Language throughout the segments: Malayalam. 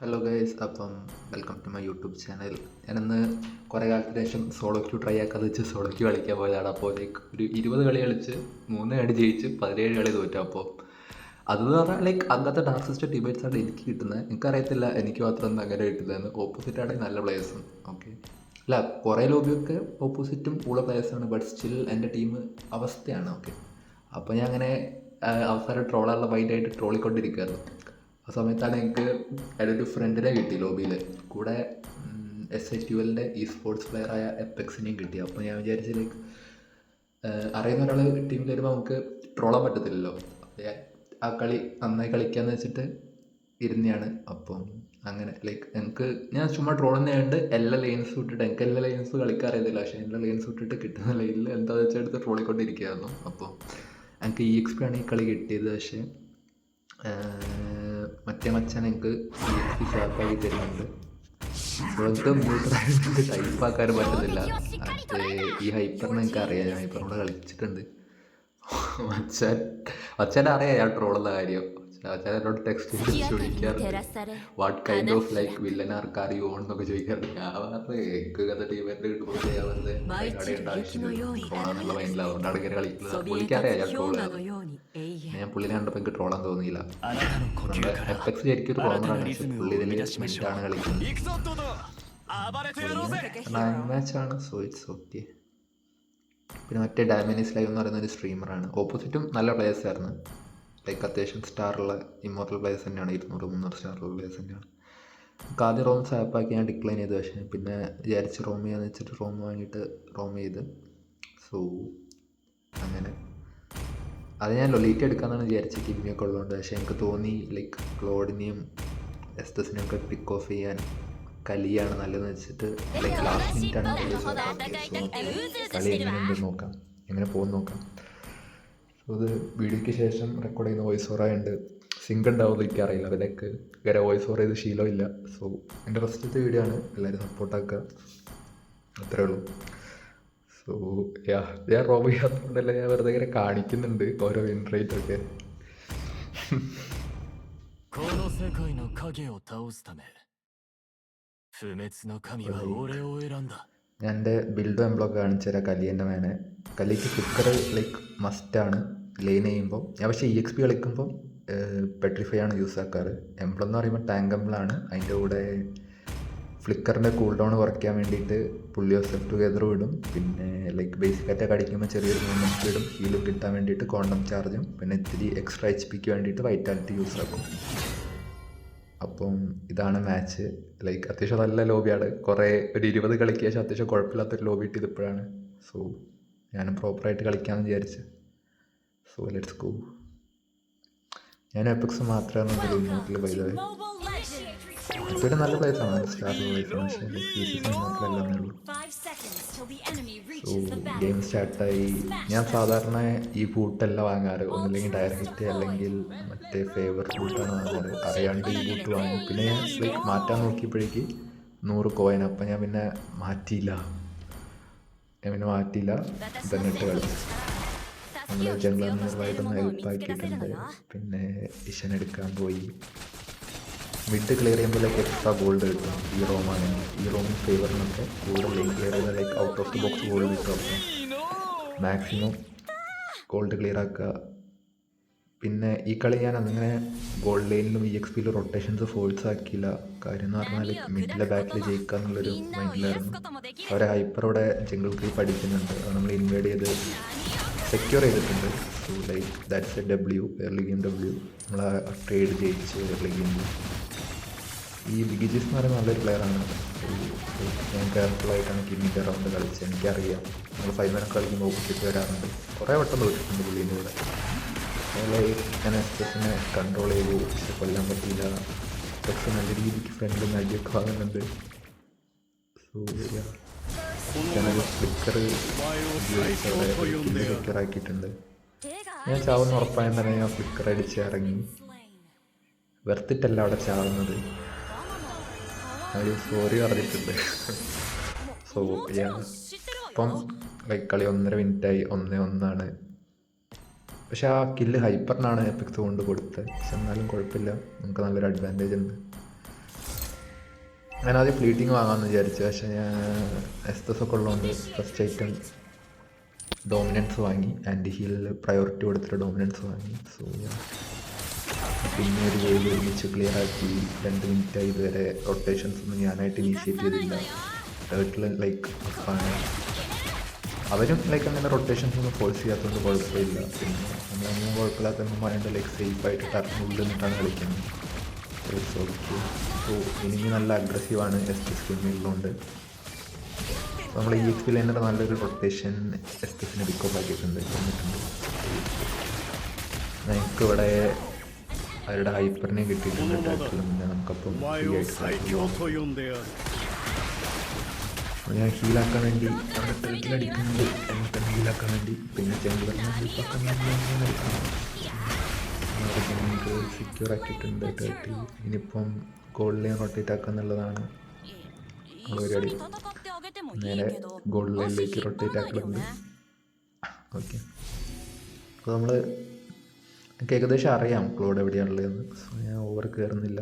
ഹലോ ഗൈസ്, അപ്പം welcome to my YouTube channel. ഞാനിന്ന് കുറേ കാലത്തിന് ശേഷം സോളോ ക്യൂ ട്രൈ ആക്കാതെ വെച്ച് സോളോ ക്യൂ കളിക്കാൻ പോയതാണ്. അപ്പോൾ ലൈക്ക് ഒരു 20 കളി കളിച്ച് 3 കളി ജയിച്ച് 17 കളി തോറ്റു. അപ്പോൾ അതെന്ന് പറഞ്ഞാൽ ലൈക്ക് അങ്ങനത്തെ ഡാർക്കസ്റ്റ് ഡിബേറ്റ്സാണ് എനിക്ക് കിട്ടുന്നത്. എനിക്കറിയത്തില്ല എനിക്ക് മാത്രം അങ്ങനെ കിട്ടുന്നതെന്ന്. ഓപ്പോസിറ്റ് ആണെങ്കിൽ നല്ല പ്ലേയേഴ്സും ഓക്കെ അല്ല, കുറേ ലോബിയൊക്കെ ഓപ്പോസിറ്റും ഉള്ള പ്ലേയേഴ്സാണ്. ബട്ട് സ്റ്റിൽ എൻ്റെ ടീം അവസ്ഥയാണ് ഓക്കെ. അപ്പോൾ ഞാൻ അങ്ങനെ അവസാനം ട്രോളാനുള്ള മൈൻഡായിട്ട് ട്രോളിക്കൊണ്ടിരിക്കുകയായിരുന്നു. ആ സമയത്താണ് എനിക്ക് എൻ്റെ ഒരു ഫ്രണ്ടിനെ കിട്ടി ലോബിയിൽ. കൂടെ SI12 ഇ സ്പോർട്സ് പ്ലെയറായ എപ്പെക്സിനെയും കിട്ടി. അപ്പോൾ ഞാൻ വിചാരിച്ചു ലൈക്ക് അറിയുന്ന ഒരാൾ ടീമിൽ വരുമ്പോൾ നമുക്ക് ട്രോളാൻ പറ്റത്തില്ലല്ലോ. ആ കളി നന്നായി കളിക്കാമെന്ന് വെച്ചിട്ട് ഇരുന്നതാണ്. അപ്പം അങ്ങനെ ലൈക്ക് എനിക്ക് ഞാൻ ചുമ്മാ ട്രോൾ തന്നെയായിട്ട് എല്ലാ ലൈൻസും ഇട്ടിട്ട്, എനിക്ക് എല്ലാ ലൈൻസും കളിക്കാൻ അറിയത്തില്ല, പക്ഷേ എല്ലാ ലൈൻസും ഇട്ടിട്ട് കിട്ടുന്ന ലൈനിൽ എന്താണെന്ന് വെച്ചാൽ എടുത്ത് ട്രോളിക്കൊണ്ടിരിക്കുകയായിരുന്നു. അപ്പോൾ എനിക്ക് EXP ആണ് ഈ കളി കിട്ടിയത്. പക്ഷേ മറ്റേ മച്ചാൻ എനിക്ക് EXP ഷാർപ്പാക്കി തരുന്നുണ്ട്. ഇപ്പോഴത്തെ മൂത്രമായിട്ട് ടൈപ്പാക്കാനും പറ്റുന്നില്ല. ഈ ഹൈപ്പറിനെ എനിക്ക് അറിയാം, ഞാൻ ഹൈപ്പറിനോട് കളിച്ചിട്ടുണ്ട്. മച്ചാൻ അറിയാം ഞാൻ ട്രോളുന്ന കാര്യം. മച്ചാൻ എന്നോട് ടെക്സ്റ്റ് ചോദിക്കാറുണ്ട്, what kind of like villain are you on എന്നൊക്കെ ചോദിക്കാറുണ്ട്. ഞാൻ പറഞ്ഞത് എനിക്ക് കഥ ടീമായിട്ട് കിട്ടുമ്പോൾ ഞാൻ വന്ന് കളിയുടെ ആവശ്യമില്ല, ട്രോളാന്നുള്ള മൈൻഡിൽ, അതുകൊണ്ടാണ് ഇങ്ങനെ കളിക്കുന്നത്. പുള്ളിക്കറിയാം ഞാൻ ട്രോളാണ്. ഞാൻ പുള്ളിനെ കണ്ടപ്പോൾ എനിക്ക് ട്രോളാൻ തോന്നിയില്ല. നമ്മുടെ എപ്പെക്സ് ശരിക്കും ഒരു കോമറാണ്, പക്ഷെ പുള്ളി ഇതിൽ മിഡാണ് കളിക്കുന്നത്. മാച്ചാണ്, സോ ഇറ്റ്സ് ഓക്കെ. പിന്നെ മറ്റേ ഡാമിനിസ് ലൈവ് എന്ന് പറയുന്ന ഒരു സ്ട്രീമറാണ്. ഓപ്പോസിറ്റും നല്ല പ്ലേയേഴ്സ് ആയിരുന്നു. ലൈക്ക് അത്യാവശ്യം സ്റ്റാറുള്ള ഇമ്മോർട്ടൽ പ്ലേയേഴ്സ് തന്നെയാണ്, 200-300 സ്റ്റാറുള്ള പ്ലേയേഴ്സ് തന്നെയാണ്. ആദ്യം റോം സാപ്പാക്കി ഞാൻ ഡിക്ലൈൻ ചെയ്തു. പക്ഷേ പിന്നെ വിചാരിച്ച് റോം ചെയ്യാന്ന് വെച്ചിട്ട് റോം വാങ്ങിയിട്ട് റോം ചെയ്ത്. സോ അങ്ങനെ അത് ഞാൻ ലൊലീറ്റ് എടുക്കാമെന്നാണ് വിചാരിച്ചത് കിമ്മിയൊക്കെ ഉള്ളതുകൊണ്ട്. പക്ഷേ എനിക്ക് തോന്നി ലൈക്ക് ക്ലോഡിനെയും എസ്തസിനെയും ഒക്കെ പിക്ക് ഓഫ് ചെയ്യാൻ കലിയാണ് നല്ലതെന്ന് വെച്ചിട്ട് ലൈക്ക് ലാസ്റ്റ് മിനിറ്റാണ് കളി എങ്ങനെയുണ്ടെന്ന് നോക്കാം, എങ്ങനെ പോകുമെന്ന് നോക്കാം. സോ ഇത് വീഡിയോയ്ക്ക് ശേഷം റെക്കോർഡ് ചെയ്യുന്ന വോയിസ് ഓവറായുണ്ട്. സിങ്ക് ഉണ്ടാവുമെന്ന് എനിക്കറിയില്ല, അതിലേക്ക് ഇങ്ങനെ വോയിസ് ഓവർ ചെയ്ത് ശീലമില്ല. സോ എൻ്റെ ഫസ്റ്റത്തെ വീഡിയോ ആണ്, എല്ലാവരും സപ്പോർട്ടാക്കുക, അത്രേ ഉള്ളൂ. സോ ഞാൻ റോബ് ചെയ്യാത്തതുകൊണ്ടല്ല, ഞാൻ വെറുതെ ഇങ്ങനെ കാണിക്കുന്നുണ്ട് ഓരോ വിൻ റേറ്റ് ഒക്കെ. ഞാൻ എൻ്റെ ബിൽഡ് എംബ്ലോക്ക് കാണിച്ചു തരാം. കലിയൻ്റെ മേനെ കലിക്ക് ഫ്ലിക്കർ ലൈക്ക് മസ്റ്റാണ് ലെയിൻ ചെയ്യുമ്പോൾ. ഞാൻ പക്ഷേ EXP കളിക്കുമ്പോൾ പെട്രിഫൈ ആണ് യൂസ് ആക്കാറ്. എംബ്ലം എന്ന് പറയുമ്പോൾ ടാങ്ക് എംബ്ലാണ്. അതിൻ്റെ കൂടെ ഫ്ലിക്കറിൻ്റെ കൂൾ ഡൗൺ കുറയ്ക്കാൻ വേണ്ടിയിട്ട് പുള്ളി സെഫ് ടുഗെദർ വിടും. പിന്നെ ലൈക്ക് ബേസിക് അറ്റാക്ക് അടിക്കുമ്പോൾ ചെറിയൊരു മൂവ്മെൻറ്റ് വിടും, ഹീലും കിട്ടാൻ വേണ്ടിയിട്ട് ക്വാണ്ടം ചാർജും, പിന്നെ ഇത്തിരി എക്സ്ട്രാ HPക്ക് വേണ്ടിയിട്ട് വൈറ്റാലിറ്റി യൂസ് ആക്കും. അപ്പം ഇതാണ് മാച്ച്. ലൈക്ക് അത്യാവശ്യം നല്ല ലോബിയാണ്. കുറേ ഒരു 20 കളിക്ക് ശേഷം അത്യാവശ്യം കുഴപ്പമില്ലാത്തൊരു ലോബി ഇട്ട് ഇപ്പോഴാണ്. സോ ഞാനും പ്രോപ്പറായിട്ട് കളിക്കാമെന്ന് വിചാരിച്ച്. So let's go. ഞാൻ എപ്പെക്സ് മാത്രമാണ് ഇമോട്ടിൽ പൈതത്. മറ്റൊരു നല്ല പ്ലേസാണ്, സ്റ്റാറിലുള്ള പ്ലേസാണ്, പക്ഷേ PCs മാത്രമല്ല ഉള്ളൂ. സോ ഗെയിം സ്റ്റാർട്ടായി. ഞാൻ സാധാരണ ഈ ബൂട്ടല്ല വാങ്ങാറ്, ഒന്നില്ലെങ്കിൽ ഡയറക്റ്റ് അല്ലെങ്കിൽ മറ്റേ ഫേവർ ബൂട്ടാണ് വാങ്ങാറ്. അറിയാണ്ട് ഈ ബൂട്ട് വാങ്ങും. പിന്നെ ഞാൻ ലൈക്ക് മാറ്റാൻ നോക്കിയപ്പോഴേക്ക് 100 കോയിൻ. അപ്പം ഞാൻ പിന്നെ മാറ്റിയില്ല, തന്നെ ഇട്ട് കളിച്ചു. നമ്മൾ ജംഗ്ലർമായിട്ടൊന്ന് ഹെൽപ്പ് ആക്കിയിട്ടുണ്ട്. പിന്നെ ഇഷൻ എടുക്കാൻ പോയി. മിഡ് ക്ലിയർ ചെയ്യുമ്പോഴേക്ക് എക്സ്ട്രാ ഗോൾഡ് കിട്ടും. ഈ റോമാണെങ്കിൽ ഈ റോമിൻ ഫേവറിനൊക്കെ കൂടുതൽ ലൈൻ ക്ലിയർ ചെയ്താൽ like out of the box gold കിട്ടും. അപ്പം മാക്സിമം ഗോൾഡ് ക്ലിയർ ആക്കുക. പിന്നെ ഈ കളി ഞാൻ അങ്ങനെ ഗോൾഡ് ലൈനിലും EXPയിലും റൊട്ടേഷൻസ് ഫോഴ്സ് ആക്കിയില്ല. കാര്യം എന്ന് പറഞ്ഞാൽ മിഡിലെ ബാക്കിൽ ജയിക്കുക എന്നുള്ളൊരു മൈൻഡിലായിരുന്നു. അവരെ ഹൈപ്പറോടെ ജംഗിൾ ക്രീപ്പ് അടിക്കുന്നുണ്ട്, അത് നമ്മൾ ഇൻവേഡ് ചെയ്ത് സെക്യൂർ ചെയ്തിട്ടുണ്ട്. So like that's A early game നമ്മൾ ട്രേഡ് ജയിച്ച് എർലി ഗെയിമിൽ. ഈ വിഗിജിസ് എന്ന് പറയുന്ന നല്ലൊരു പ്ലെയറാണ്. ഞാൻ കെയർഫുള്ളായിട്ടാണ് കിമ്മിൻ്റെ റൗണ്ട് കളിച്ചത്. എനിക്കറിയാം നമ്മൾ 5 മിനിറ്റ് കളിക്കുമ്പോൾ ഓപ്പോസിറ്റ് വരാറുണ്ട്. കുറേ വട്ടം തോറ്റിട്ടുണ്ട് പുള്ളീൻ്റെ കൂടെ. ഞാൻ എക്സ്പ്രസിനെ കൺട്രോൾ ചെയ്തു, പക്ഷെ കൊല്ലാൻ പറ്റിയില്ല. എക്സ്പ്രസ് നല്ല രീതിക്ക് ഫ്രണ്ടിൽ നടിയൊക്കെ വാങ്ങുന്നുണ്ട്. സോ ഞാനൊരു ഫ്ലിക്കർ ആക്കിയിട്ടുണ്ട്. ഞാൻ ചാവുന്ന ഉറപ്പായും തന്നെ ഞാൻ ഫ്ലിക്കർ അടിച്ച് ഇറങ്ങി. വെറുത്തിട്ടല്ല അവിടെ ചാവുന്നത്, ഒരു സോറി പറഞ്ഞിട്ടുണ്ട്. സോ ഇപ്പം ലൈക്ക് കളി 1.5 മിനിറ്റായി, 1-1. പക്ഷെ ആ കില്ല് ഹൈപ്പറിനാണ് എപ്പിക്സ് കൊണ്ട് കൊടുത്തത്. പക്ഷെ എന്നാലും കുഴപ്പമില്ല, നമുക്ക് നല്ലൊരു അഡ്വാൻറ്റേജ് ഉണ്ട്. ഞാൻ ആദ്യം ഫ്ലീറ്റിങ് വാങ്ങാമെന്ന് വിചാരിച്ചു, പക്ഷേ ഞാൻ എസ്തസ് ഒക്കെ ഉള്ളതുകൊണ്ട് ഫസ്റ്റ് ഐറ്റം ഡോമിനൻസ് വാങ്ങി. ആൻറ്റി ഹീലിൽ പ്രയോറിറ്റി കൊടുത്തിട്ട് ഡോമിനൻസ് വാങ്ങി. സോ പിന്നെ ഒരു വേവ് ഒരുമിച്ച് ക്ലിയർ ആക്കി. 2 മിനിറ്റായി ഇതുവരെ. റൊട്ടേഷൻസ് ഒന്നും ഞാനായിട്ട് ഇനീഷ്യേറ്റ് ചെയ്തില്ല. ടേർട്ടിൽ ലൈക്ക് ആണ്, അവരും ലൈക്ക് അങ്ങനെ റൊട്ടേഷൻസ് ഒന്നും ഫോഴ്സ് ചെയ്യാത്തതുകൊണ്ട് കുഴപ്പമില്ല. പിന്നെ നമ്മളൊന്നും കുഴപ്പമില്ലാത്തതുകൊണ്ട് ലൈക്ക് സേഫായിട്ട് ടർഫിനുള്ളിൽ നിന്നിട്ടാണ് കളിക്കുന്നത്. It's okay. സോ എനിക്ക് നല്ല അഗ്രസീവാണ് എസ് സ്കിന്നുള്ളതുകൊണ്ട്. നമ്മൾ ഈ എക്സ് പി ലൈനർ നല്ലൊരു റൊട്ടേഷൻ എസ്റ്റിന് പിക്കപ്പ് ആക്കിയിട്ടുണ്ട്, തന്നിട്ടുണ്ട്. ഞങ്ങൾക്ക് ഇവിടെ അവരുടെ ഹൈപ്പറിനെ കിട്ടിയിട്ടുണ്ട് ടൈറ്റിൽ. പിന്നെ നമുക്കപ്പം ഫ്രീ ആയിട്ട് ഞാൻ ഹീലാക്കാൻ വേണ്ടി അവിടെ ടൈറ്റിലടിക്കുന്നുണ്ട്. എനിക്ക് ഹീലാക്കാൻ വേണ്ടി പിന്നെ ചെങ്കുലറിനെ ഹെൽപ്പാക്കാൻ വേണ്ടി നമുക്ക് സെക്യൂർ ആക്കിയിട്ടുണ്ട് ടൈറ്റിൽ. ഇനിയിപ്പം ഗോൾഡ് ലൈൻ റൊട്ടേറ്റ് ആക്കുക എന്നുള്ളതാണ് നമ്മൾ പരിപാടി. നേരെ ഗോൾഡ് ലൈനിലേക്ക് റൊട്ടേറ്റ് ആക്കുന്നുണ്ട്. ഓക്കെ, അപ്പോൾ നമ്മൾ എനിക്ക് ഏകദേശം അറിയാം ക്ലോഡ് എവിടെയാണുള്ളതെന്ന്. സോ ഞാൻ ഓവർ കയറുന്നില്ല.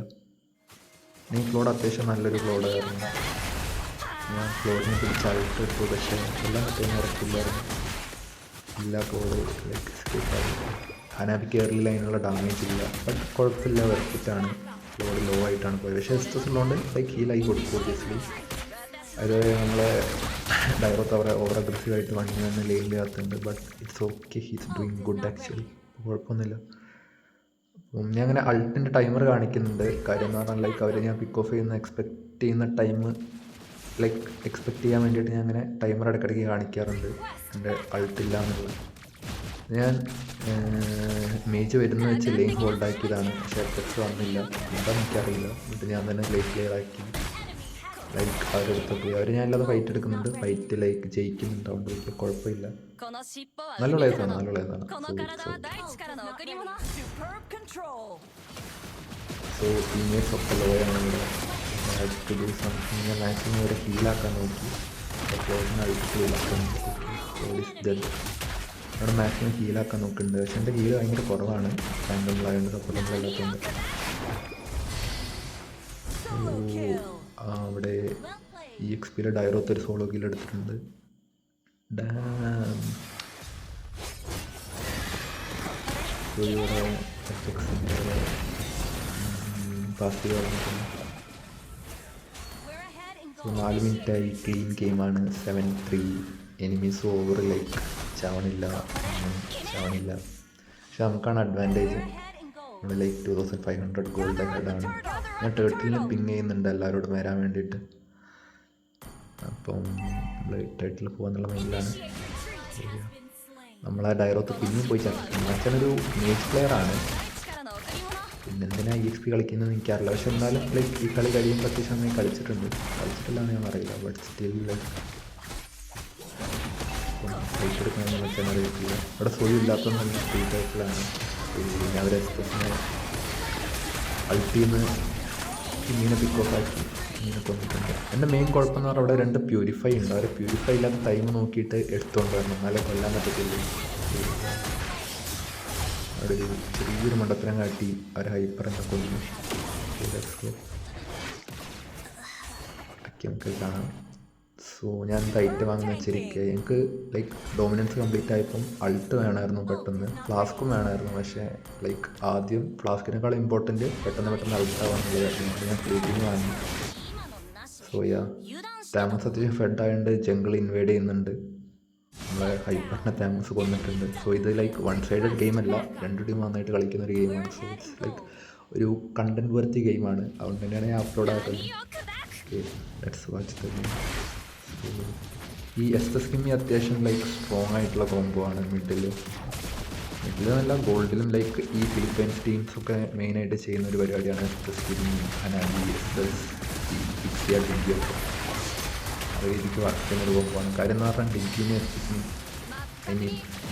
ഈ ക്ലോഡ് അത്യാവശ്യം നല്ലൊരു ക്ലോഡായിരുന്നു. ഞാൻ ക്ലോഡിനെ പിടിച്ച് അൾട്ടിട്ടു, പക്ഷേ എല്ലാം ടൈം ഇറക്കില്ലായിരുന്നു. ഇല്ല, ക്ലോഡ് ലൈക്ക് എസ്കേപ്പായി. ഹനാബിക്ക് എയർലി അതിനുള്ള ഡാമേജ് ഇല്ല, ബട്ട് കുഴപ്പമില്ല, വെർത്തിട്ടാണ്. ക്ലോഡ് ലോ ആയിട്ടാണ് പോയത്, പക്ഷേ എസ്റ്റസ് ഉള്ളതുകൊണ്ട് ലൈക്ക് ഹീലായി കൊടുക്കും ഒബ്വിയസ്ലി. അത് നമ്മളെ ഡയറക്റ്റ് അവരെ ഓവർ അഗ്രസീവായിട്ട് വണ്ടി തന്നെ ലെയിൻ ചെയ്യാത്തുണ്ട്. But it's okay, he's doing good actually. കുഴപ്പമൊന്നുമില്ല. അപ്പം ഞാൻ അങ്ങനെ അൾട്ടിൻ്റെ ടൈമർ കാണിക്കുന്നുണ്ട്. കാര്യം എന്ന് പറഞ്ഞാൽ ലൈക്ക് അവർ ഞാൻ പിക്ക് ഓഫ് ചെയ്യുന്ന എക്സ്പെക്റ്റ് ചെയ്യുന്ന ടൈം ലൈക്ക് എക്സ്പെക്റ്റ് ചെയ്യാൻ വേണ്ടിയിട്ട് ഞാൻ അങ്ങനെ ടൈമർ ഇടയ്ക്കിടയ്ക്ക് കാണിക്കാറുണ്ട്, എൻ്റെ അൾട്ടില്ല എന്നുള്ളത്. ഞാൻ മേജ് വരുന്ന വെച്ച് ലെയിൻ ഹോൾഡ് ആക്കിയതാണ്, പക്ഷേ എഫക്ട്സ് വന്നില്ല. എന്താണെന്ന് എനിക്കറിയില്ല. എന്നിട്ട് ഞാൻ തന്നെ ലൈറ്റ് ക്ലിയർ ആക്കി. ലൈക്ക് അവരെടുത്ത് പോയി. അവർ ഞാനല്ലാതെ ഫൈറ്റ് എടുക്കുന്നുണ്ട്, ഫൈറ്റ് ലൈക്ക് ജയിക്കുന്നുണ്ട്. അതുകൊണ്ട് വലിയ കുഴപ്പമില്ല. നല്ല പ്ലേസാണ്, നല്ല പ്ലേസാണ്. സോ ടീമേറ്റ്സ് ഒക്കെ ലോയാണ് ഇവിടെ. ഞാൻ മാക്സിമം ഇവിടെ ഹീലാക്കാൻ നോക്കി. ക്ലോസിന് അഴിച്ചിട്ട് അവിടെ മാക്സിമം ഹീലാക്കാൻ നോക്കുന്നുണ്ട്. പക്ഷെ എൻ്റെ ഹീൽ ഭയങ്കര കുറവാണ്, റാൻഡമിലായതുകൊണ്ട് സപ്പോർട്ടൊന്നുമില്ലാത്തതുകൊണ്ട്. അവിടെ ഈ എക്സ് പിയിലെ ഡയറോത്ത് ഒരു സോളോ കിൽ എടുത്തിട്ടുണ്ട്. ഇവിടെ ഫാസ്റ്റ് പറഞ്ഞിട്ടുണ്ട്. സോ 4 മിനിറ്റായി. ക്ലീൻ ഗെയിമാണ്. 7-3. എനിമീസ് ഓവർ ലൈക്ക് ചാവണില്ല. പക്ഷെ നമുക്കാണ് അഡ്വാൻറ്റേജ്. നമ്മൾ ലൈക്ക് 2500 ഗോൾഡ് ഹെഡാണ്. ഞാൻ ടേർട്ടിലിന് പിങ് ചെയ്യുന്നുണ്ട് എല്ലാവരോടും വരാൻ വേണ്ടിയിട്ട്. അപ്പം നമ്മൾ ടേർട്ടിൽ പോകാന്നുള്ള മൈൻഡിലാണ്. നമ്മളെ ഡയറോത്ത് പിന്നെയും പോയി ചാക്കും. അച്ഛനൊരു മേജ് പ്ലെയറാണ്, പിന്നെ എന്തിനാ ഈ എക്സ് പി കളിക്കുന്നത് എനിക്കറിയില്ല. പക്ഷെ എന്നാലും ലൈക്ക് ഈ കളി കഴിയുമ്പോൾ അത്യാവശ്യം നന്നായി കളിച്ചിട്ടില്ലാന്ന് ഞാൻ അറിയില്ല. ബട്ട് സ്റ്റിൽ ലൈക്ക് ഫൈറ്റ് എടുക്കണമെന്ന് വെച്ചാൽ അറിയത്തില്ല. അവിടെ സോയും ഇല്ലാത്തതെന്ന് ഫ്രീ ടൈപ്പിലാണ്. പിന്നെ അവരെ എക്സ്പ്രസിനെ അൾട്ടിന്ന് ഇങ്ങനെ പിക്ക് ഓഫ് ആക്കി ഇങ്ങനെ കൊണ്ടിട്ടുണ്ട്. എൻ്റെ മെയിൻ കുഴപ്പമെന്ന് പറഞ്ഞാൽ അവിടെ 2 പ്യൂരിഫൈ ഉണ്ട്. അവർ പ്യൂരിഫൈ ഇല്ലാത്ത ടൈം നോക്കിയിട്ട് എടുത്തുകൊണ്ട് വരണം, എന്നാലേ കൊല്ലാൻ പറ്റത്തില്ല. അവിടെ ഒരു ചെറിയൊരു മണ്ടത്തരം കാട്ടി അവർ ഹൈപ്പറൊക്കെ കൊന്നു. ഒക്കെ നമുക്ക് കാണാം. സോ ഞാൻ ടൈറ്റ് വാങ്ങി വെച്ചിരിക്കുക. എനിക്ക് ലൈക്ക് ഡോമിനൻസ് കംപ്ലീറ്റ് ആയപ്പം അൾട്ട് വേണമായിരുന്നു, പെട്ടെന്ന് ഫ്ലാസ്കും വേണമായിരുന്നു. പക്ഷേ ലൈക്ക് ആദ്യം ഫ്ലാസ്കിനേക്കാൾ ഇമ്പോർട്ടൻറ്റ് പെട്ടെന്ന് അൾട്ടാവാന്നുള്ളത്. ഞാൻ പ്ലേറ്റിങ് വാങ്ങി. സോ താമസ് അത്യാവശ്യം ഫെഡ് ആയതുകൊണ്ട് ജംഗിൾ ഇൻവേഡ് ചെയ്യുന്നുണ്ട്. നമ്മളെ ഹൈപ്പറിനെ താമസ് കൊന്നിട്ടുണ്ട്. സോ ഇത് ലൈക്ക് വൺ സൈഡഡ് ഗെയിമല്ല, 2 ടീം നന്നായിട്ട് കളിക്കുന്ന ഒരു ഗെയിമാണ്. സോ ഇറ്റ്സ് ലൈക്ക് ഒരു കണ്ടന്റ് വർത്തി ഗെയിമാണ്. അതുകൊണ്ട് തന്നെയാണ് ഞാൻ അപ്ലോഡ് ആക്കുന്നത്. Okay, let's watch the game. ഈ എസ്തസ് കിമ്മി അത്യാവശ്യം ലൈക്ക് സ്ട്രോങ് ആയിട്ടുള്ള കോംബോ ആണ്. മിഡിലെന്നല്ല ഗോൾഡിലും ലൈക്ക് ഈ ഫിലിപ്പൈൻസ് ടീംസൊക്കെ മെയിനായിട്ട് ചെയ്യുന്ന ഒരു പരിപാടിയാണ് എസ്തസ് കിമ്മി, ഹനാബി, എസ്തസ്, പിക്സിയ, ഡിങ്കിയൊക്കെ. ആ രീതിക്ക് വർക്ക് ചെയ്യുന്നൊരു കോംബോ ആണ്. കാര്യം എന്ന് പറഞ്ഞാൽ ഡിങ്കിനെ എസ്തസിനും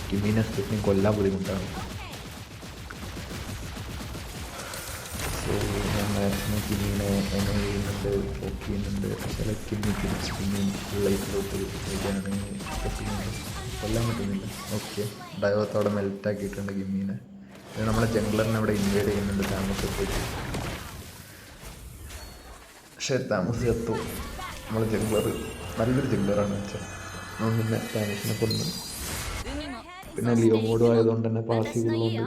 കിമ്മീനെ എസ്തസിനും കൊല്ലാൻ ബുദ്ധിമുട്ടാണ്. സോ ഞാൻ മാക്സിമം കിമ്മീനെ എങ്ങനെ ചെയ്യുന്നുണ്ട്, ഫോക്ക് ചെയ്യുന്നുണ്ട്. പക്ഷേ ലൈക്ക് കിമ്മി തിരിച്ച് കിമ്മീൻ ലൈഫിലോട്ട് കൊല്ലാൻ പറ്റുന്നില്ല. ഓക്കെ, ഡയറത്തോടെ മെൽറ്റാക്കിയിട്ടുണ്ട് കിമ്മീനെ. നമ്മളെ ജംഗ്ലറിനെ അവിടെ ഇൻവേഡ് ചെയ്യുന്നുണ്ട് താമസത്തേക്ക്. പക്ഷേ താമസ് ചത്തു. നമ്മളെ ജംഗ്ലർ നല്ലൊരു ജംഗ്ലറാണ് വെച്ചാൽ നമ്മൾ പിന്നെ താമസിനെ കൊന്നു. പിന്നെ ലിയോ മോഡും ആയതുകൊണ്ട് തന്നെ പാസീവ് ഉള്ളതുകൊണ്ട്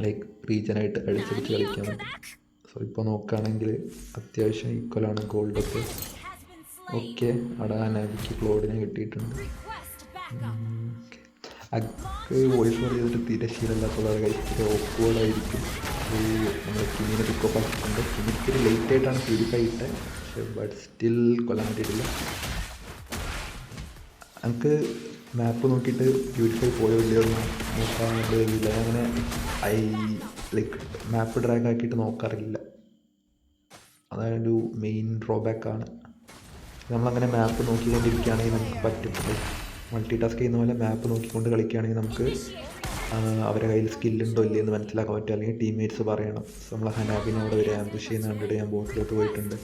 ലൈക്ക് റീജനായിട്ട് അടിച്ചടിച്ച് കളിക്കാൻ പറ്റും. സോ ഇപ്പോൾ നോക്കുകയാണെങ്കിൽ അത്യാവശ്യം ഈക്വലാണ് ഗോൾഡൊക്കെ. ഓക്കെ, അവിടെ അനാബിക്ക് ക്ലോഡിനെ കിട്ടിയിട്ടുണ്ട്. അത് വോയിസ് ഓവർ ചെയ്തിട്ട് തീരെ ശീലമില്ലാത്തതാണ് കഴിച്ചിട്ട് ഓക്വേർഡായിരിക്കും. നമ്മൾ കിമിനെ പിക്കപ്പ് ആക്കിയിട്ടുണ്ട്. കിമിക്കൊരു ലേറ്റായിട്ടാണ് പ്യൂരിഫൈ ഇട്ടത്, പക്ഷേ ബട്ട് സ്റ്റിൽ കൊല്ലാൻ പറ്റിയിട്ടില്ല. നമുക്ക് മാപ്പ് നോക്കിയിട്ട് പ്യൂരിഫൈ പോയോ ഇല്ലയോ എന്ന് നോക്കാറില്ല. അങ്ങനെ ലൈക്ക് മാപ്പ് ഡ്രാഗ് ആക്കിയിട്ട് നോക്കാറില്ല. അതൊരു മെയിൻ ഡ്രോബാക്കാണ്. നമ്മളങ്ങനെ മാപ്പ് നോക്കിക്കൊണ്ടിരിക്കുകയാണെങ്കിൽ നമുക്ക് പറ്റും. മൾട്ടി ടാസ്ക് ചെയ്യുന്ന പോലെ മാപ്പ് നോക്കിക്കൊണ്ട് കളിക്കുകയാണെങ്കിൽ നമുക്ക് അവരുടെ കയ്യിൽ സ്കില്ലുണ്ടോ ഇല്ലേ എന്ന് മനസ്സിലാക്കാൻ പറ്റും. അല്ലെങ്കിൽ ടീംമേറ്റ്സ് പറയണം. നമ്മൾ ഹനാബിനെ അവിടെ ഒരു ആംബുഷ് ചെയ്യുന്ന കണ്ടിട്ട് ഞാൻ ബോട്ടിലോട്ട് പോയിട്ടുണ്ട്.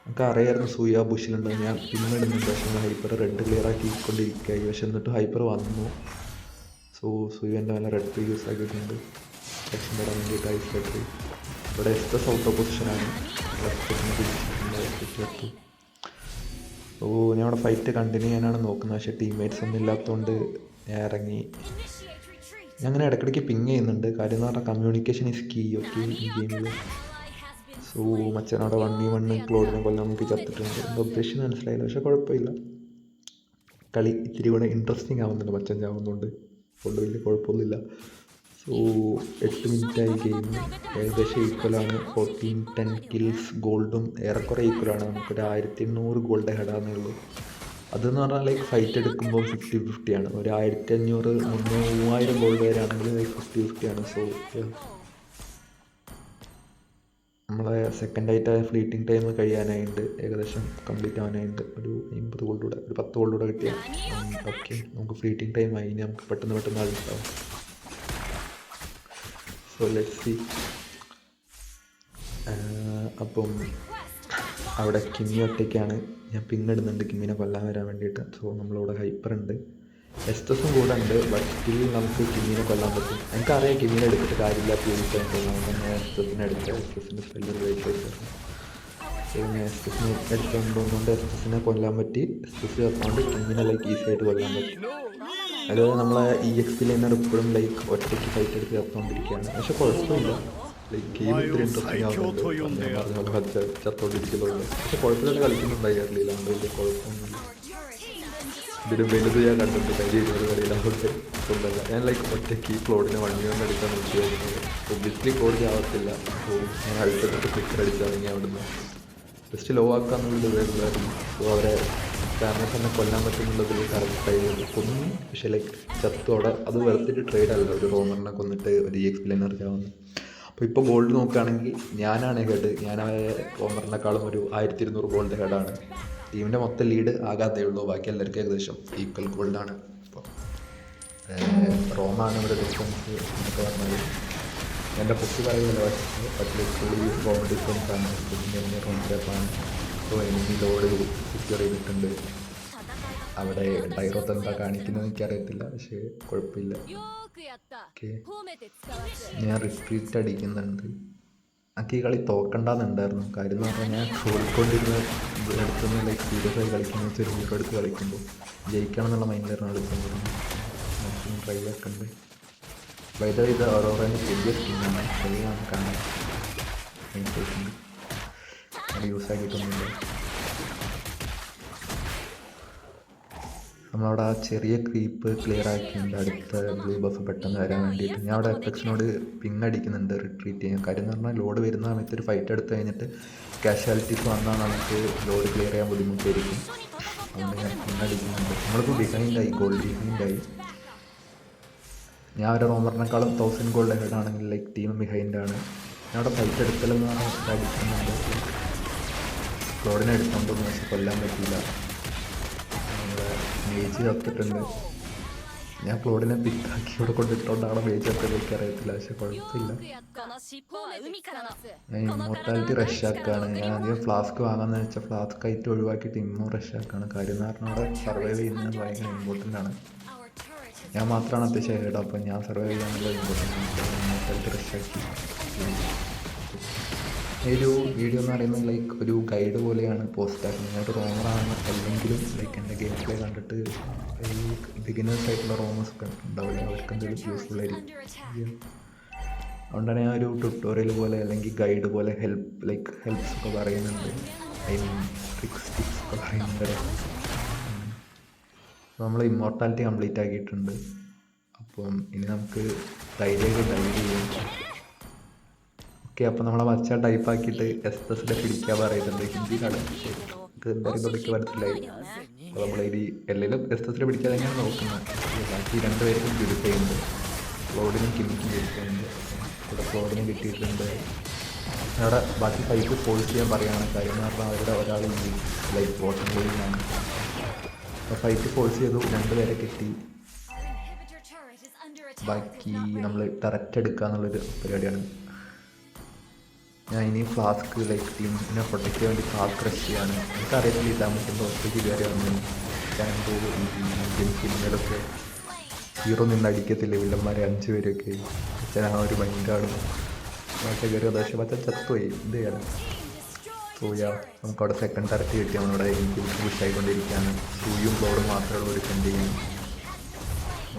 നമുക്ക് അറിയായിരുന്നു സൂയ ബുഷിലുണ്ട്. ഞാൻ പിന്നിടുന്നുണ്ട്, പക്ഷേ നമ്മൾ ഹൈപ്പർ റെഡ് ക്ലിയർ ആക്കിക്കൊണ്ടിരിക്കുക. പക്ഷെ എന്നിട്ട് ഹൈപ്പർ വന്നു. സോ സൂയൻ്റെ നല്ല റെഡ് യൂസ് ആക്കിയിട്ടുണ്ട് സെക്ഷൻ തരാൻ വേണ്ടിയിട്ട്. ഐസ് റെഡ് ഇവിടെ എക്സ്പ്രസ് ഔട്ട് ഓഫ് പൊസിഷനാണ്. ചേർത്തു. ഓ, ഞാൻ അവിടെ ഫൈറ്റ് കണ്ടിന്യൂ ചെയ്യാനാണ് നോക്കുന്നത്, പക്ഷേ ടീംമേറ്റ്സ് ഒന്നും ഇല്ലാത്തതുകൊണ്ട് ഞാൻ ഇറങ്ങി. ഞാൻ അങ്ങനെ ഇടയ്ക്കിടയ്ക്ക് പിങ് ചെയ്യുന്നുണ്ട്. കാര്യം എന്ന് പറഞ്ഞാൽ കമ്മ്യൂണിക്കേഷൻ ഈസ് കീ ഒക്കെ ഈ ഗെയിമിൽ. സോ മച്ചനവിടെ 1v1 ക്ലോഡിനെ കൊല്ലാൻ നമുക്ക് ചത്തിട്ടുണ്ട്. എൻ്റെ ഉദ്ദേശം മനസ്സിലായില്ല, പക്ഷേ കുഴപ്പമില്ല. കളി ഇത്തിരി കൂടെ ഇൻട്രസ്റ്റിംഗ് ആവുന്നുണ്ട് മച്ചൻ ചാവുന്നുണ്ട്. കൊണ്ട് വലിയ കുഴപ്പമൊന്നുമില്ല. സോ 8 മിനിറ്റായി ഗെയിം. ഏകദേശം ഈക്വലാണ്. 14-10 കിൽസ്. ഗോൾഡും ഏറെക്കുറെ ഈക്വലാണ്. നമുക്കൊരു 1800 ഗോൾഡ് ഹെഡാന്നേ ഉള്ളൂ. അതെന്ന് പറഞ്ഞാൽ ലൈക്ക് ഫൈറ്റ് എടുക്കുമ്പോൾ 50-50 ഒരു 1500 3000 ഗോൾഡ് വരെയാണെങ്കിൽ ലൈക്ക് 50-50. സോ നമ്മളെ സെക്കൻഡായിട്ട് ഫ്ലീറ്റിംഗ് ടൈം കഴിയാനായിട്ട് ഏകദേശം കംപ്ലീറ്റ് ആവാനായിട്ട് ഒരു 50 ഗോൾഡ് കൂടെ, ഒരു 10 ഗോൾഡ് കൂടെ കിട്ടിയാൽ ഓക്കെ. നമുക്ക് ഫ്ലീറ്റിംഗ് ടൈം ആയി. ഇനി നമുക്ക് പെട്ടെന്ന് ആളുണ്ടാവും. So let's see. അപ്പം അവിടെ കിമ്മി ഒറ്റയ്ക്കാണ്. ഞാൻ പിന്നിടുന്നുണ്ട് കിമ്മിനെ കൊല്ലാൻ വരാൻ വേണ്ടിയിട്ട്. സോ നമ്മളിവിടെ ഹൈപ്പറുണ്ട്, എസ്തസും കൂടെ ഉണ്ട്. ബട്ട് സ്റ്റിൽ നമുക്ക് കിമ്മിനെ കൊല്ലാൻ പറ്റും. എനിക്കറിയാം കിമ്മിനെ എടുത്തിട്ട് കാര്യമില്ല, പ്യൂരിഫൈ ഉണ്ടെന്ന്. ഞാൻ എസ്തസിനെ എടുത്ത് എസ്തസിൻ്റെ സ്പെല്ലർ വെയിറ്റ്. സോ ഞാൻ എസ്തസിനെ എടുത്തുകൊണ്ടുകൊണ്ട് എസ്തസിനെ കൊല്ലാൻ പറ്റി. എസ്തസ് ചേർത്തുകൊണ്ട് കിമ്മിനെ ലൈക്ക് ഈസി ആയിട്ട് കൊല്ലാൻ പറ്റും. അതായത് നമ്മളെ EXP ലൈനർ ഇപ്പോഴും ലൈക്ക് ഒറ്റയ്ക്ക് ഫൈറ്റ് എടുത്ത് ചേർത്തുകൊണ്ടിരിക്കുകയാണ്. പക്ഷെ കുഴപ്പമില്ല, ലൈക്ക് ഗെയിം ഇത്തിരി ഇൻട്രസ്റ്റിംഗ് ആവുന്നുണ്ട്. ഞാൻ പറഞ്ഞ പോലെ ചത്തോണ്ടിരിക്കുന്നുണ്ട്, പക്ഷെ കുഴപ്പമില്ലാതെ കളിക്കുന്നുണ്ടായി അറിയില്ല. അതുകൊണ്ട് വലിയ കുഴപ്പമൊന്നുമില്ല. ഇതിന് വലുത് ഞാൻ കണ്ടിട്ടുണ്ട് കഴിഞ്ഞ 20 കളിയിലാവുന്നത് കൊണ്ടല്ല. ഞാൻ ലൈക്ക് ഒറ്റയ്ക്ക് ഈ ക്ലോഡിനെ 1v1 എടുക്കാൻ നോക്കിയായിരുന്നത്. Obviously Claude ചാവത്തില്ല. അപ്പോൾ ഞാൻ അടുത്തിട്ട് ക്ലിക്കർ അടിച്ചിറങ്ങി അവിടുന്ന് ജസ്റ്റ് ലോ ആക്കാന്നുള്ളത് വേറുള്ളായിരുന്നു. സോ അവരെ കാരണം തന്നെ കൊല്ലാൻ പറ്റുന്നുള്ളതിൽ കറക്റ്റായി കൊന്നു. പക്ഷേ ലൈക്ക് ചത്തോടെ അത് വെറുതെ ട്രേഡ് അല്ല. ഒരു റോമറിനെ കൊന്നിട്ട് ഒരു EXP ലൈനർ ചാവുന്നു. അപ്പോൾ ഇപ്പോൾ ഗോൾഡ് നോക്കുകയാണെങ്കിൽ ഞാനാണ് ഹെഡ്. ഞാൻ റോമറിനേക്കാളും ഒരു 1200 ഗോൾഡ് ഹെഡാണ്. ടീമിൻ്റെ മൊത്തം ലീഡ് ആകാത്തേ ഉള്ളൂ. ബാക്കി എല്ലാവർക്കും ഏകദേശം ഈക്വൽ ഗോൾഡാണ്. ഇപ്പോൾ റോമാണ് ഇവിടെ ഡിഫറൻസ് എന്നൊക്കെ പറഞ്ഞാൽ എൻ്റെ പൊക്കി പറയുന്നില്ല. പക്ഷേ ഫുള്ളി റോം ഡിഫറൻസ് ആണ്. റോമിലാണ്. സോ എനിക്ക് ലോഡ് സെക്യൂർ ചെയ്തിട്ടുണ്ട്. അവിടെ ഡൈറോത്ത് എന്താ കാണിക്കുന്നത് എനിക്കറിയത്തില്ല, പക്ഷേ കുഴപ്പമില്ല. ഓക്കെ, ഞാൻ റിട്രീറ്റ് അടിക്കുന്നുണ്ട്. എനിക്ക് ഈ കളി തോക്കണ്ടെന്നുണ്ടായിരുന്നു. കാര്യം എന്ന് പറഞ്ഞാൽ ഞാൻ ഓടിക്കൊണ്ടിരുന്ന എടുത്തുനിന്ന് ലൈക്ക് സീരിയസ് ആയി കളിക്കുന്ന വെച്ചാൽ ഹീറോ എടുത്ത് കളിക്കുമ്പോൾ ജയിക്കണം എന്നുള്ള മൈൻഡിലാണ് കളിക്കുന്നത്. മാക്സിമം ട്രൈ ആക്കുന്നുണ്ട്. വൈദ്യുത ഇത് ഓരോരോ പുതിയ സ്കീമാണ്. ശരിയാണ് കാണാൻ വേണ്ടിയിട്ടുണ്ട്. അത് യൂസ് ആക്കിയിട്ടൊന്നുമില്ല. നമ്മളവിടെ ആ ചെറിയ ക്രീപ്പ് ക്ലിയർ ആക്കിയിട്ടുണ്ട് അടുത്ത ബ്ലൂ ബഫ് പെട്ടെന്ന് വരാൻ വേണ്ടിയിട്ട്. ഞാൻ അവിടെ എഫക്സിനോട് പിങ് അടിക്കുന്നുണ്ട് റിട്രീറ്റ് ചെയ്യാൻ. കാര്യം എന്ന് പറഞ്ഞാൽ ലോഡ് വരുന്ന സമയത്ത് ഒരു ഫൈറ്റ് എടുത്ത് കഴിഞ്ഞിട്ട് കാഷ്വാലിറ്റീസ് വന്നാൽ നമുക്ക് ലോഡ് ക്ലിയർ ചെയ്യാൻ ബുദ്ധിമുട്ടായിരിക്കും. അതുകൊണ്ട് ഞാൻ പിങ് അടിക്കുന്നുണ്ട്. നമ്മളിപ്പോൾ ബിഹൈൻഡായി, ഗോൾഡ് ബിഹൈൻഡായി. ഞാൻ ഒരു റോമറിനേക്കാളും 1000 ഗോൾഡ് ഹെഡ് ആണെങ്കിൽ ലൈക്ക് ടീം ബിഹൈൻഡാണ്. ഞാൻ അവിടെ ഫൈറ്റ് എടുക്കലെന്ന് പറഞ്ഞാൽ അടിക്കുന്നുണ്ട്. ലോഡിനെ എടുത്തോണ്ടൊന്നും പക്ഷെ കൊല്ലാൻ പറ്റില്ല. മേജ് ചത്തിട്ടുണ്ട്. ഞാൻ ക്ലോഡിനെ പിക്കാക്കി ഇവിടെ കൊണ്ടിട്ടുകൊണ്ടാണ് മേജ് ചത്തത് എനിക്കറിയത്തില്ല, പക്ഷെ കുഴപ്പമില്ല. ഞാൻ ഇമ്മോർട്ടാലിറ്റി റഷ് ആക്കുകയാണ്. ഞാൻ ആദ്യം ഫ്ലാസ്ക് വാങ്ങാമെന്ന് വെച്ചാൽ ഫ്ലാസ്ക് ആയിട്ട് ഒഴിവാക്കിയിട്ട് റഷ് ആക്കുകയാണ്. കാര്യം എന്ന് പറഞ്ഞാൽ അവിടെ സർവൈവ് ചെയ്യുന്നത് ഭയങ്കര ഇമ്പോർട്ടൻ്റ് ആണ്. ഞാൻ മാത്രമാണ് അത്യാവശ്യം ഹെഡ്. അപ്പം ഞാൻ സർവൈവ് ചെയ്യാനുള്ള ഇമ്പോർട്ടൻ്റ് ആണ്. ഇമ്മോർട്ടാലിറ്റി റഷ് ആക്കി ഒരു വീഡിയോ എന്ന് പറയുന്നത് ലൈക്ക് ഒരു ഗൈഡ് പോലെയാണ് പോസ്റ്റ് ആക്കുന്നത്. ഞാനൊരു റോമറാണ് അല്ലെങ്കിലും ലൈക്ക് എൻ്റെ ഗെയിം പ്ലേ കണ്ടിട്ട് ഈ ബിഗിനേഴ്സ് ആയിട്ടുള്ള റോമേഴ്സ് ഒക്കെ ഉണ്ടാവില്ല, അവർക്ക് എന്തെങ്കിലും യൂസ്ഫുൾ ആയിരിക്കും. അതുകൊണ്ടാണ് ഞാൻ ഒരു ട്യൂട്ടോറിയൽ പോലെ അല്ലെങ്കിൽ ഗൈഡ് പോലെ ഹെൽപ്സ് ഒക്കെ പറയുന്നുണ്ട്. ഐ മീൻ ടിപ്സ് ഒക്കെ പറയുന്നുണ്ട്. നമ്മൾ ഇമ്മോർട്ടാലിറ്റി കംപ്ലീറ്റ് ആക്കിയിട്ടുണ്ട്. അപ്പം ഇനി നമുക്ക് ധൈര്യമായിട്ട് ഡൈവ് ചെയ്യാം. ഓക്കെ, അപ്പോൾ നമ്മളെ മച്ച ടൈപ്പ് ആക്കിയിട്ട് എസ്തസിനെ പിടിക്കാൻ പറയുന്നുണ്ട്. ഹിന്ദിയിലാണ്, നമുക്ക് എന്തായാലും തുടക്കി മനസ്സിലായി. അപ്പോൾ നമ്മൾ ഇനി എല്ലാവരും എസ്തസിനെ പിടിക്കാൻ തന്നെയാണ് നോക്കുന്നത്. ബാക്കി രണ്ടുപേർക്കും പ്യൂരിഫൈ ഉണ്ട്, ക്ലോഡിനും കിമ്മിക്കും പ്യൂരിഫൈ ഉണ്ട്. ഇവിടെ ക്ലോഡിനെ കിട്ടിയിട്ടുണ്ട്. അവിടെ ബാക്കി ഫൈറ്റ് ഫോഴ്സ് ചെയ്യാൻ പറയുകയാണ്. കാര്യം എന്ന് പറഞ്ഞാൽ അവരുടെ ഒരാൾ ലൈക്ക് ബോട്ടം ഗെയിമാണ്. അപ്പോൾ ഫൈറ്റ് ഫോഴ്സ് ചെയ്തു, രണ്ടുപേരെ കിട്ടി. ബാക്കി നമ്മൾ ടറക്റ്റ് എടുക്കുക എന്നുള്ളൊരു പരിപാടിയാണ്. ഞാൻ ഇനി ഫ്ലാസ്ക് ലൈക്ക് ടീമിനെ പ്രൊട്ടക്റ്റ് ചെയ്യാൻ വേണ്ടി ഫ്ലാസ്ക് റഷ് ചെയ്യാണ്. എനിക്കറിയത്തില്ല ഇതാ മുട്ടുമ്പോൾ ഒറ്റയ്ക്ക് കയറി വന്നു. ഞാനെന്തോ ഇന്ത്യൻ ഫിലിമിലൊക്കെ ഹീറോ നിന്ന് അടിക്കത്തില്ല വില്ലന്മാരെ 5 പേരൊക്കെ. അച്ഛൻ ആ ഒരു മൈൻഡാണ് മറ്റേ കയറി. പക്ഷേ മറ്റേ ചത്തുപോയി, എന്ത് ചെയ്യണം. സൂയ നമുക്കവിടെ സെക്കൻഡ് ടറക്റ്റ് കിട്ടി. നമ്മളിവിടെ എനിക്ക് പുഷായിക്കൊണ്ടിരിക്കുകയാണ്. സൂയും ക്ലോഡും മാത്രമേ ഉള്ളൂ ഒരു സെൻഡ് ചെയ്യാൻ.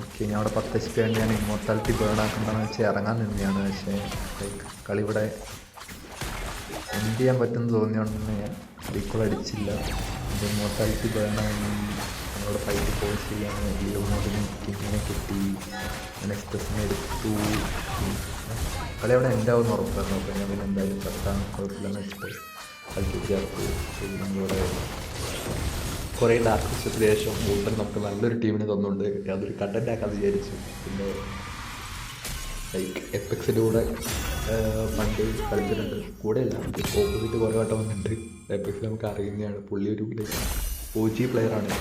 ഓക്കെ, ഞാൻ അവിടെ 10 HP വേണ്ടി ഞാൻ ഇമ്മോർട്ടാലിറ്റി ബേൺ ആക്കണ്ടെന്ന് വെച്ചാൽ ഇറങ്ങാൻ നിന്നെയാണ്. പക്ഷേ ലൈക്ക് കളി ഇവിടെ എൻഡ് ചെയ്യാൻ പറ്റുമെന്ന് തോന്നിയോണ്ട് ഞാൻ റീക്കോൾ അടിച്ചില്ല. എൻ്റെ ഇമ്മോർട്ടാലിറ്റി ബേൺ ആയി. നമ്മളോട് ഫൈറ്റ് ഫോഴ്സ് ചെയ്യാൻ ലിയോമോഡിനെ കിങ്ങിനെ കിട്ടി. ഞാൻ എക്സ്പ്രസിനെ എടുത്തു. കളി അവിടെ എൻ്റെ ആവുമെന്ന് ഉറപ്പായിരുന്നു. അപ്പോൾ ഞാൻ പിന്നെ എന്തായാലും പത്താം കുഴപ്പമില്ലെന്ന് വെച്ചിട്ട് കളിച്ച് ചേർത്തു. നമ്മളിവിടെ കുറേ ഡാർക്ക് സിസ്റ്റത്തിന് ശേഷം വോട്ടർ നമുക്ക് നല്ലൊരു ടീമിനെ തന്നുകൊണ്ട് അതൊരു കണ്ടന്റ് ആക്കാൻ വിചാരിച്ചു. പിന്നെ ലൈക്ക് എപ്പെക്സിൻ്റെ കൂടെ പണ്ട് കളിച്ചിട്ടുണ്ട്, കൂടെയല്ല ഓപ്പോസിറ്റ് കുറേ വട്ടം വന്നിട്ടുണ്ട്. എപ്പെക്സ് നമുക്ക് അറിയുന്നതാണ്. പുള്ളി ഒരു ലൈക്ക് OG പ്ലെയറാണ്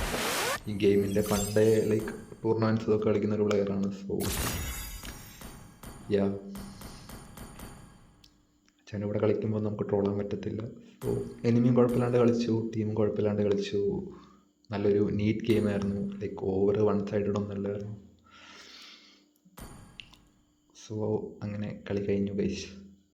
ഈ ഗെയിമിൻ്റെ. പണ്ടേ ലൈക്ക് ടൂർണമെൻറ്റ്സ് ഒക്കെ കളിക്കുന്ന ഒരു പ്ലെയറാണ്. സോ യാ, അച്ഛൻ്റെ കൂടെ കളിക്കുമ്പോൾ നമുക്ക് ട്രോളാൻ പറ്റത്തില്ല. സോ എനിമിയും കുഴപ്പമില്ലാണ്ട് കളിച്ചു, ടീമും കുഴപ്പമില്ലാണ്ട് കളിച്ചു. നല്ലൊരു നീറ്റ് ഗെയിമായിരുന്നു. ലൈക്ക് ഓവർ വൺ സൈഡഡ് ഒന്നല്ലായിരുന്നു. സോ അങ്ങനെ കളി കഴിഞ്ഞു ഗൈസ്.